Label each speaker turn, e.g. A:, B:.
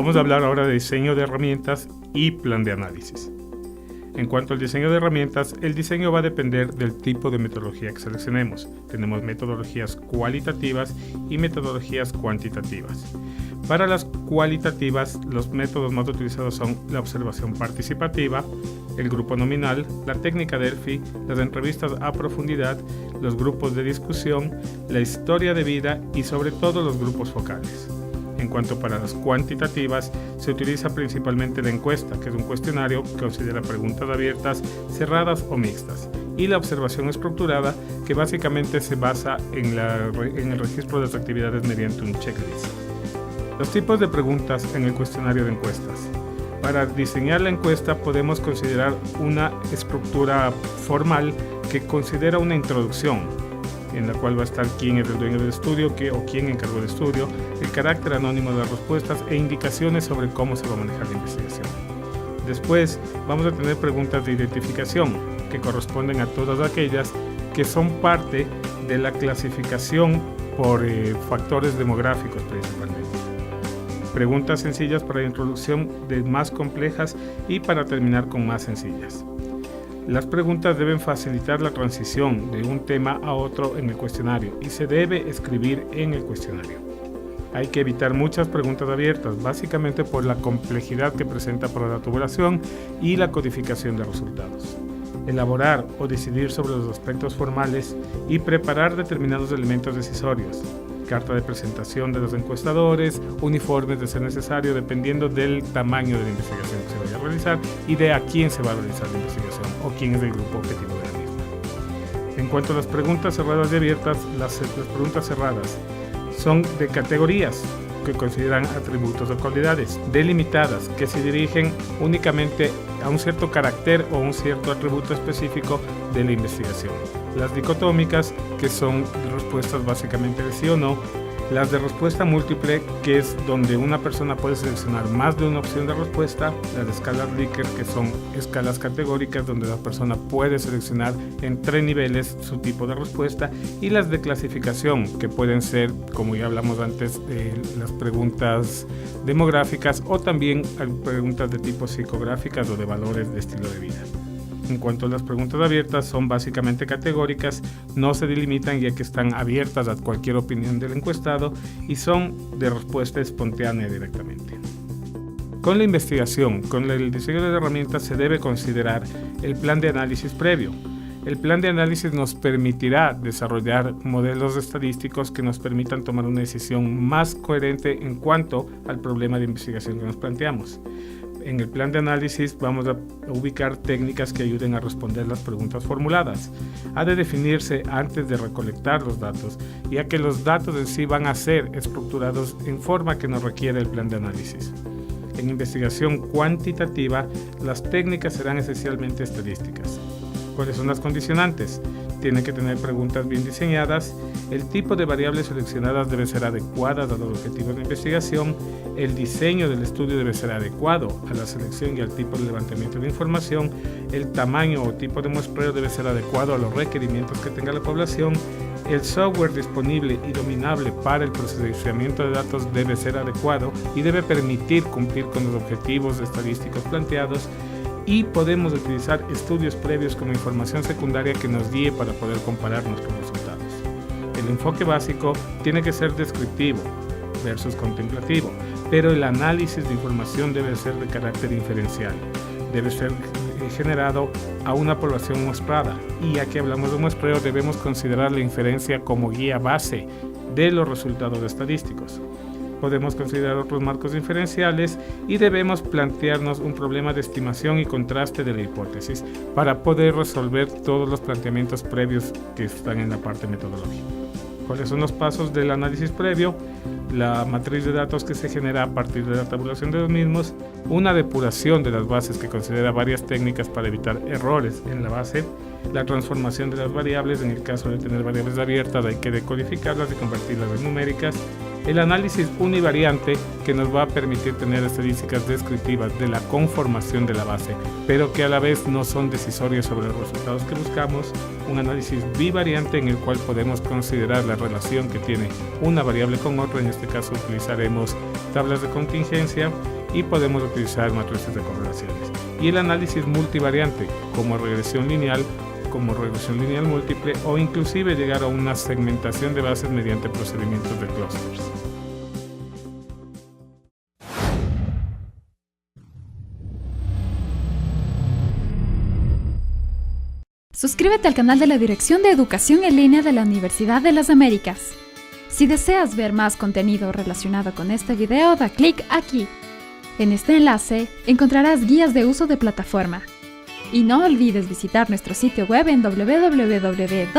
A: Vamos a hablar ahora de diseño de herramientas y plan de análisis. En cuanto al diseño de herramientas, el diseño va a depender del tipo de metodología que seleccionemos. Tenemos metodologías cualitativas y metodologías cuantitativas. Para las cualitativas, los métodos más utilizados son la observación participativa, el grupo nominal, la técnica Delphi, las entrevistas a profundidad, los grupos de discusión, la historia de vida y sobre todo los grupos focales. En cuanto para las cuantitativas, se utiliza principalmente la encuesta, que es un cuestionario que considera preguntas abiertas, cerradas o mixtas, y la observación estructurada, que básicamente se basa en el registro de las actividades mediante un checklist. Los tipos de preguntas en el cuestionario de encuestas. Para diseñar la encuesta podemos considerar una estructura formal que considera una introducción, en la cual va a estar quién es el dueño del estudio o quién encargó el estudio, el carácter anónimo de las respuestas e indicaciones sobre cómo se va a manejar la investigación. Después vamos a tener preguntas de identificación, que corresponden a todas aquellas que son parte de la clasificación por factores demográficos principalmente. Preguntas sencillas para la introducción, de más complejas y para terminar con más sencillas. Las preguntas deben facilitar la transición de un tema a otro en el cuestionario y se debe escribir en el cuestionario. Hay que evitar muchas preguntas abiertas, básicamente por la complejidad que presenta para la tabulación y la codificación de resultados. Elaborar o decidir sobre los aspectos formales y preparar determinados elementos decisorios. Carta de presentación de los encuestadores, uniformes de ser necesario dependiendo del tamaño de la investigación que se vaya a realizar y de a quién se va a realizar la investigación o quién es el grupo objetivo de la misma. En cuanto a las preguntas cerradas y abiertas, las preguntas cerradas son de categorías que consideran atributos o cualidades delimitadas que se dirigen únicamente a un cierto carácter o un cierto atributo específico de la investigación. Las dicotómicas, que son respuestas básicamente de sí o no. Las de respuesta múltiple, que es donde una persona puede seleccionar más de una opción de respuesta. Las de escalas Likert, que son escalas categóricas donde la persona puede seleccionar en 3 niveles su tipo de respuesta. Y las de clasificación, que pueden ser, como ya hablamos antes, las preguntas demográficas o también preguntas de tipo psicográficas o de valores de estilo de vida. En cuanto a las preguntas abiertas, son básicamente categóricas, no se delimitan ya que están abiertas a cualquier opinión del encuestado y son de respuesta espontánea directamente. Con la investigación, con el diseño de herramientas se debe considerar el plan de análisis previo. El plan de análisis nos permitirá desarrollar modelos estadísticos que nos permitan tomar una decisión más coherente en cuanto al problema de investigación que nos planteamos. En el plan de análisis vamos a ubicar técnicas que ayuden a responder las preguntas formuladas. Ha de definirse antes de recolectar los datos, ya que los datos en sí van a ser estructurados en forma que nos requiere el plan de análisis. En investigación cuantitativa, las técnicas serán esencialmente estadísticas. ¿Cuáles son las condicionantes? Tienen que tener preguntas bien diseñadas, el tipo de variables seleccionadas debe ser adecuadas a los objetivos de investigación, el diseño del estudio debe ser adecuado a la selección y al tipo de levantamiento de información, el tamaño o tipo de muestreo debe ser adecuado a los requerimientos que tenga la población, el software disponible y dominable para el procesamiento de datos debe ser adecuado y debe permitir cumplir con los objetivos estadísticos planteados, y podemos utilizar estudios previos como información secundaria que nos guíe para poder comparar nuestros resultados. El enfoque básico tiene que ser descriptivo versus contemplativo, pero el análisis de información debe ser de carácter inferencial, debe ser generado a una población muestrada, y ya que hablamos de muestreo debemos considerar la inferencia como guía base de los resultados estadísticos. Podemos considerar otros marcos diferenciales y debemos plantearnos un problema de estimación y contraste de la hipótesis para poder resolver todos los planteamientos previos que están en la parte metodológica. ¿Cuáles son los pasos del análisis previo? La matriz de datos que se genera a partir de la tabulación de los mismos, una depuración de las bases que considera varias técnicas para evitar errores en la base, la transformación de las variables, en el caso de tener variables abiertas hay que decodificarlas y convertirlas en numéricas, El análisis univariante, que nos va a permitir tener estadísticas descriptivas de la conformación de la base, pero que a la vez no son decisorias sobre los resultados que buscamos. Un análisis bivariante, en el cual podemos considerar la relación que tiene una variable con otra. En este caso utilizaremos tablas de contingencia y podemos utilizar matrices de correlaciones. Y el análisis multivariante, como regresión lineal múltiple, o inclusive llegar a una segmentación de bases mediante procedimientos de clusters.
B: Suscríbete al canal de la Dirección de Educación en Línea de la Universidad de las Américas. Si deseas ver más contenido relacionado con este video, da clic aquí. En este enlace encontrarás guías de uso de plataforma. Y no olvides visitar nuestro sitio web en www.udla.edu.es.